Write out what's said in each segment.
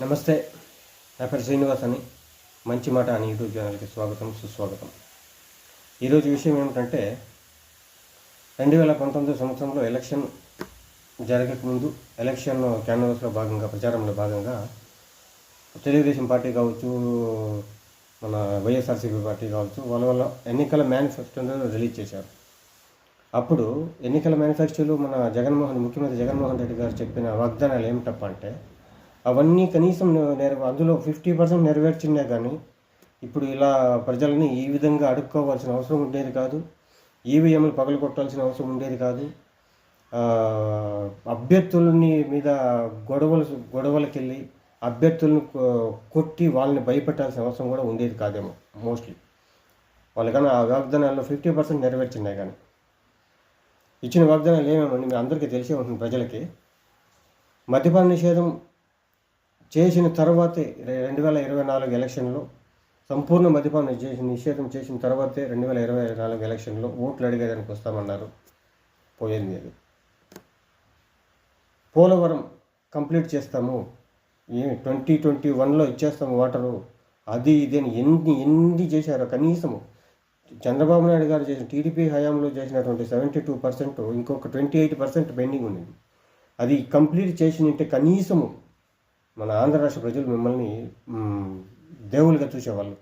నమస్తే. నా పేరు శ్రీనివాస్ అని మంచి మాట అని యూట్యూబ్ ఛానల్కి స్వాగతం సుస్వాగతం. ఈరోజు విషయం ఏమిటంటే 2019 సంవత్సరంలో ఎలక్షన్ జరగకముందు ఎలక్షన్ క్యాన్వాస్లో భాగంగా ప్రచారంలో భాగంగా తెలుగుదేశం పార్టీ కావచ్చు, మన వైఎస్ఆర్సీపీ పార్టీ కావచ్చు, వాళ్ళ ఎన్నికల మేనిఫెస్టోను రిలీజ్ చేశారు. అప్పుడు ఎన్నికల మేనిఫెస్టోలో మన ముఖ్యమంత్రి జగన్మోహన్ రెడ్డి గారు చెప్పిన వాగ్దానాలు ఏమిటప్ప అంటే అవన్నీ కనీసం అందులో 50% నెరవేర్చినా కానీ ఇప్పుడు ఇలా ప్రజలని ఈ విధంగా అడుక్కోవాల్సిన అవసరం ఉండేది కాదు. ఈవీఎంలు పగలగొట్టాల్సిన అవసరం ఉండేది కాదు. అభ్యర్థులని మీద గొడవలకి వెళ్ళి అభ్యర్థులను కొట్టి వాళ్ళని భయపెట్టాల్సిన అవసరం కూడా ఉండేది కాదేమో మోస్ట్లీ. వాళ్ళకన్నా ఆ వాగ్దానాల్లో 50% నెరవేర్చినాయి. కానీ ఇచ్చిన వాగ్దానాలు ఏమేమండి మీ అందరికీ తెలిసే ఉంటుంది ప్రజలకి. మద్యపాన నిషేధం చేసిన తర్వాతే 2024 ఎలక్షన్లో సంపూర్ణ మద్యపాన నిషేధం చేసిన తర్వాతే 2024 ఎలక్షన్లో ఓట్లు అడిగేదానికి వస్తామన్నారు. పోయింది అది. పోలవరం కంప్లీట్ చేస్తాము, 2021లో ఇచ్చేస్తాము వాటరు, అది ఇది అని ఎన్ని చేశారో. కనీసము చంద్రబాబు నాయుడు గారు చేసిన టీడీపీ హయాంలో చేసినటువంటి 72%, ఇంకొక 28% పెండింగ్ ఉంది. అది కంప్లీట్ చేసినంటే కనీసము మన ఆంధ్ర రాష్ట్ర ప్రజలు మిమ్మల్ని దేవుళ్ళుగా చూసేవాళ్ళు.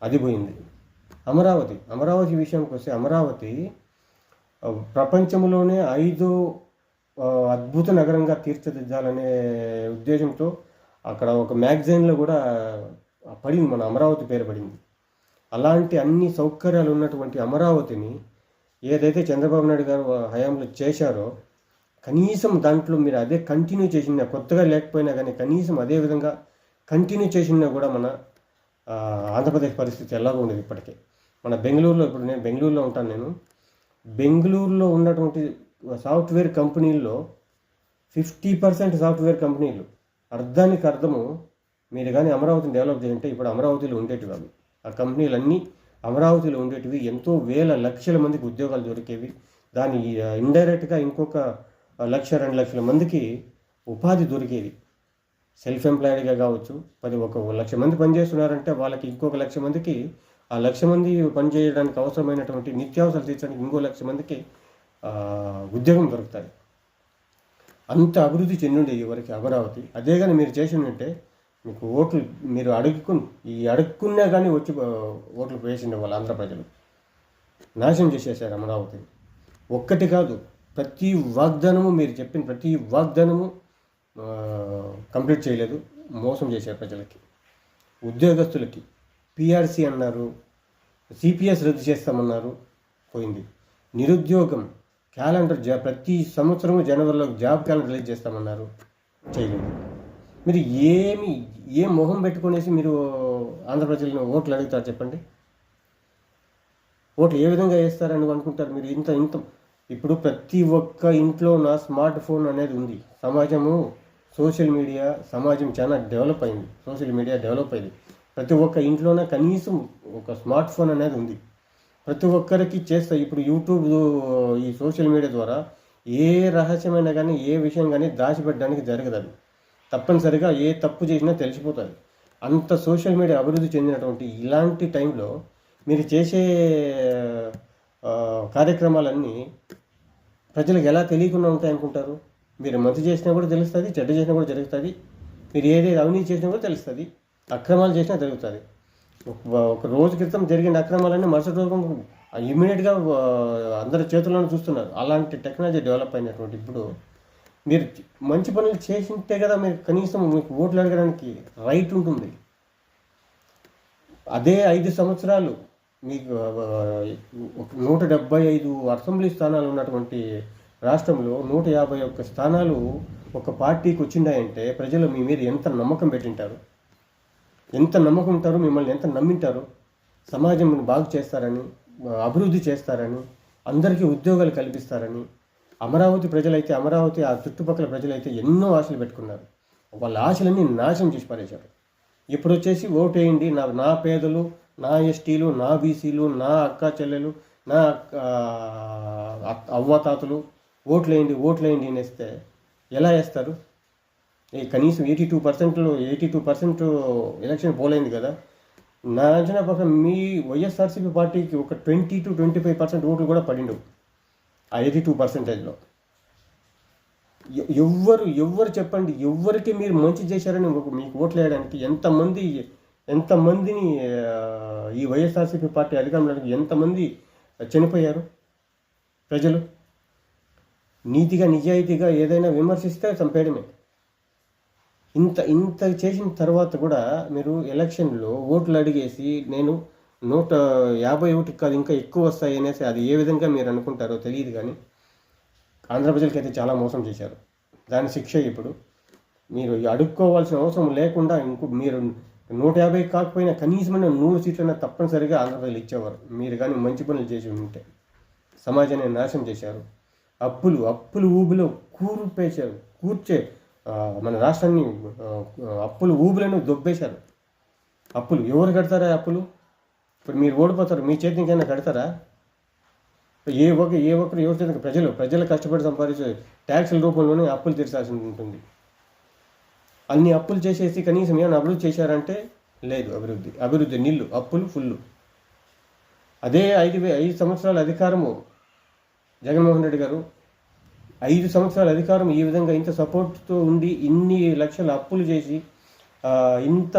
అది పోయింది. అమరావతి విషయానికి వస్తే, అమరావతి ప్రపంచంలోనే 5వ అద్భుత నగరంగా తీర్చిదిద్దాలనే ఉద్దేశంతో అక్కడ ఒక మ్యాగజైన్లో కూడా పడింది, మన అమరావతి పేరు పడింది. అలాంటి అన్ని సౌకర్యాలు ఉన్నటువంటి అమరావతిని ఏదైతే చంద్రబాబు నాయుడు గారు హయాంలో చేశారో కనీసం దాంట్లో మీరు అదే కంటిన్యూ చేసినా, కొత్తగా లేకపోయినా కానీ కనీసం అదే విధంగా కంటిన్యూ చేసినా కూడా మన ఆంధ్రప్రదేశ్ పరిస్థితి ఎలాగో ఉండేది. ఇప్పటికే మన బెంగళూరులో, ఇప్పుడు నేను బెంగళూరులో ఉంటాను. బెంగళూరులో ఉన్నటువంటి సాఫ్ట్వేర్ కంపెనీల్లో 50% సాఫ్ట్వేర్ కంపెనీలు అర్థానికి అర్థము మీరు కానీ అమరావతిని డెవలప్ చేయంటే ఇప్పుడు అమరావతిలో ఉండేటివి అవి. ఆ కంపెనీలన్నీ అమరావతిలో ఉండేటివి. ఎంతో వేల లక్షల మందికి ఉద్యోగాలు దొరికేవి. దాని ఇండైరెక్ట్గా ఇంకొక 1-2 లక్షల మందికి ఉపాధి దొరికేది. సెల్ఫ్ ఎంప్లాయిడ్గా కావచ్చు. 1,00,000 మంది పనిచేస్తున్నారంటే వాళ్ళకి ఇంకొక 1,00,000 మందికి, ఆ 1,00,000 మంది పనిచేయడానికి అవసరమైనటువంటి నిత్యావసరాలు తీర్చడానికి ఇంకో 1,00,000 మందికి ఉద్యోగం దొరుకుతాయి. అంత అభివృద్ధి చెందుండే ఎవరికి అమరావతి. అదే కానీ మీరు చేసిందంటే మీకు ఓట్లు మీరు అడుక్కున్నా కానీ వచ్చి ఓట్లు వేసిండే వాళ్ళు ఆంధ్ర ప్రజలు. నాశనం చేసేసారు అమరావతిని. ఒక్కటి కాదు, ప్రతి వాగ్దానము మీరు చెప్పిన ప్రతి వాగ్దానము కంప్లీట్ చేయలేదు. మోసం చేశారు ప్రజలకి. ఉద్యోగస్తులకి పిఆర్సీ అన్నారు, సిపిఎస్ రద్దు చేస్తామన్నారు, పోయింది. నిరుద్యోగం క్యాలెండర్ ప్రతి సంవత్సరము జనవరిలో జాబ్ క్యాలెండర్ రిలీజ్ చేస్తామన్నారు, చేయలేదు. మీరు ఏం మొహం పెట్టుకునేసి మీరు ఆంధ్ర ప్రజలను ఓట్లు అడుగుతారు చెప్పండి? ఓట్లు ఏ విధంగా వేస్తారని అనుకుంటారు మీరు? ఇంత ఇప్పుడు ప్రతి ఒక్క ఇంట్లో నా స్మార్ట్ ఫోన్ అనేది ఉంది. సమాజం చాలా డెవలప్ అయింది. సోషల్ మీడియా డెవలప్ అయింది. ప్రతి ఒక్క ఇంట్లోనే కనీసం ఒక స్మార్ట్ ఫోన్ అనేది ఉంది. ప్రతి ఒక్కరికి చేస్తా. ఇప్పుడు యూట్యూబ్, ఈ సోషల్ మీడియా ద్వారా ఏ రహస్యమైనా కానీ ఏ విషయం కానీ దాచిపెట్టడానికి జరగదు. అది తప్పనిసరిగా ఏ తప్పు చేసినా తెలిసిపోతుంది. అంత సోషల్ మీడియా అభివృద్ధి చెందినటువంటి ఇలాంటి టైంలో మీరు చేసే కార్యక్రమాలన్నీ ప్రజలకు ఎలా తెలియకుండా ఉంటాయి అనుకుంటారు? మీరు మంచి చేసినా కూడా తెలుస్తుంది, చెడ్డ చేసినా కూడా జరుగుతుంది. మీరు ఏదైతే అవినీతి చేసినా కూడా తెలుస్తుంది, అక్రమాలు చేసినా జరుగుతుంది. ఒక రోజు క్రితం జరిగిన అక్రమాలన్నీ మరుసటి రోజు ఇమ్మీడియట్గా అందరి చేతుల్లోనే చూస్తున్నారు. అలాంటి టెక్నాలజీ డెవలప్ అయినటువంటి ఇప్పుడు మీరు మంచి పనులు చేసింటే కదా మీరు కనీసం మీకు ఓట్లు అడగడానికి రైట్ ఉంటుంది. అదే 5 సంవత్సరాలు మీకు 175 అసెంబ్లీ స్థానాలు ఉన్నటువంటి రాష్ట్రంలో 151 స్థానాలు ఒక పార్టీకి వచ్చిండాయంటే ప్రజలు మీ మీద ఎంత నమ్మకం పెట్టింటారు, ఎంత నమ్మకం ఉంటారు, మిమ్మల్ని ఎంత నమ్మింటారు. సమాజం బాగు చేస్తారని, అభివృద్ధి చేస్తారని, అందరికీ ఉద్యోగాలు కల్పిస్తారని. అమరావతి ఆ చుట్టుపక్కల ప్రజలైతే ఎన్నో ఆశలు పెట్టుకున్నారు. వాళ్ళ ఆశలన్నీ నాశనం చేసి పారేశారు. ఇప్పుడు వచ్చేసి ఓటేయండి, నా పేదలు, నా ఎస్టీలు, నా బీసీలు, నా అక్క చెల్లెలు, నా అవ్వాతాతలు ఓట్లేయండి అనేస్తే ఎలా వేస్తారు? కనీసం 82% ఎలక్షన్ పోలైంది కదా. నా అంచనా ప్రకారం మీ వైఎస్ఆర్సీపీ పార్టీకి ఒక 20 to 25% ఓట్లు కూడా పడిండవు ఆ 82%లో. ఎవ్వరు చెప్పండి, ఎవ్వరికి మీరు మంచి చేశారని మీకు ఓట్లు వేయడానికి ఎంతమందిని ఈ వైఎస్ఆర్సీపీ పార్టీ అధికారంలోకి ఎంతమంది చనిపోయారు ప్రజలు? నీతిగా నిజాయితీగా ఏదైనా విమర్శిస్తే చంపేయడమే. ఇంత చేసిన తర్వాత కూడా మీరు ఎలక్షన్లో ఓట్లు అడిగేసి నేను 151 కాదు ఇంకా ఎక్కువ వస్తాయి అనేసి అది ఏ విధంగా మీరు అనుకుంటారో తెలియదు, కానీ ఆంధ్ర ప్రజలకైతే చాలా మోసం చేశారు. దాని శిక్ష ఇప్పుడు మీరు అడుక్కోవాల్సిన అవసరం లేకుండా మీరు 150 కాకపోయినా కనీసమైన 100 సీట్లైనా తప్పనిసరిగా ఆంధ్ర ప్రజలు ఇచ్చేవారు. మీరు కానీ మంచి పనులు చేసి ఉంటే. సమాజాన్ని నాశనం చేశారు. అప్పులు ఊబిలో కూర్చే మన రాష్ట్రాన్ని అప్పులు ఊబులను దొబ్బేశారు. అప్పులు ఎవరు కడతారా? అప్పులు ఇప్పుడు మీరు ఓడిపోతారు, మీ చేతికైనా కడతారా? ఏ ఒక్కరు ఎవరి చేతికి? ప్రజలు కష్టపడి సంపాదించే ట్యాక్సుల రూపంలోనే అప్పులు తీర్చాల్సి ఉంటుంది. అన్ని అప్పులు చేసేసి కనీసం ఏమైనా అభివృద్ధి చేశారంటే లేదు. అభివృద్ధి నిల్లు, అప్పులు ఫుల్లు. అదే 5 సంవత్సరాల అధికారము జగన్మోహన్ రెడ్డి గారు 5 సంవత్సరాల అధికారం ఈ విధంగా ఇంత సపోర్ట్తో ఉండి ఇన్ని లక్షల అప్పులు చేసి ఇంత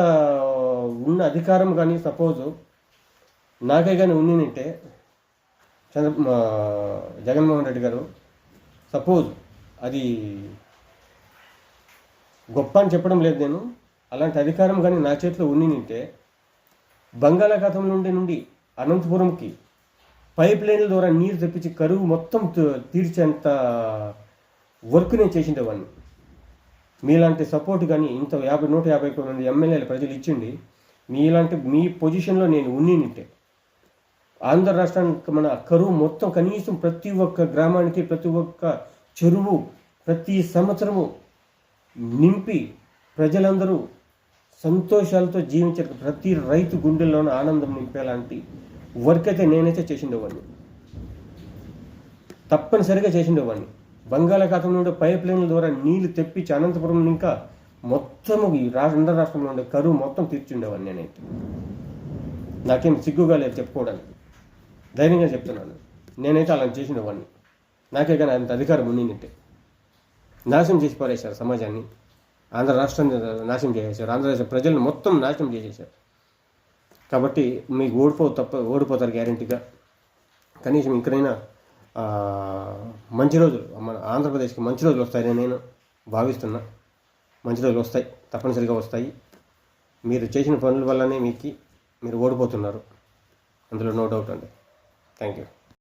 ఉన్న అధికారం కానీ సపోజు నాకే కానీ ఉండిందంటే జగన్మోహన్ రెడ్డి గారు సపోజ్ అది గొప్ప అని చెప్పడం లేదు నేను, అలాంటి అధికారం కానీ నా చేతిలో ఉండిందంటే బంగాళాఖాతం నుండి అనంతపురంకి పైప్ లైన్ల ద్వారా నీరు తెప్పించి కరువు మొత్తం తీర్చేంత వర్క్ నేను చేసిండేవాడిని. మీలాంటి సపోర్ట్ కానీ ఇంత 150 మంది ఎమ్మెల్యేలు ప్రజలు ఇచ్చిండి మీ పొజిషన్లో నేను ఉన్నింటే ఆంధ్ర రాష్ట్రానికి మన కరువు మొత్తం కనీసం ప్రతి ఒక్క గ్రామానికి ప్రతి ఒక్క చెరువు ప్రతి సంవత్సరము నింపి ప్రజలందరూ సంతోషాలతో జీవించారు. ప్రతి రైతు గుండెల్లోనూ ఆనందం నింపేలాంటి వర్క్ అయితే నేనైతే చేసిండేవాడిని, తప్పనిసరిగా చేసిండేవాడిని. బంగాళాఖాతం నుండి పైప్ లైన్ల ద్వారా నీళ్లు తెప్పించి అనంతపురం ఇంకా మొత్తము ఈ ఆంధ్ర రాష్ట్రంలో ఉండే కరువు మొత్తం తీర్చుండేవాడిని నేనైతే. నాకేం సిగ్గుగా లేదు చెప్పుకోవడానికి, ధైర్యంగా చెప్తున్నాను. నేనైతే అలా చేసిండేవాడిని. నాకే కానీ అంత అధికారం ఉండిందంటే. నాశనం చేసి పారేశారు సమాజాన్ని, ఆంధ్ర రాష్ట్రాన్ని నాశనం చేసేశారు, ఆంధ్రప్రదేశ్ ప్రజలను మొత్తం నాశనం చేసేశారు. కాబట్టి మీకు ఓడిపోతారు గ్యారెంటీగా. కనీసం ఇంకనైనా మంచి రోజులు మన ఆంధ్రప్రదేశ్కి మంచి రోజులు వస్తాయని నేను భావిస్తున్నా. మంచి రోజులు వస్తాయి, తప్పనిసరిగా వస్తాయి. మీరు చేసిన పనుల వల్లనే మీరు ఓడిపోతున్నారు, అందులో నో డౌట్ అండి. Thank you.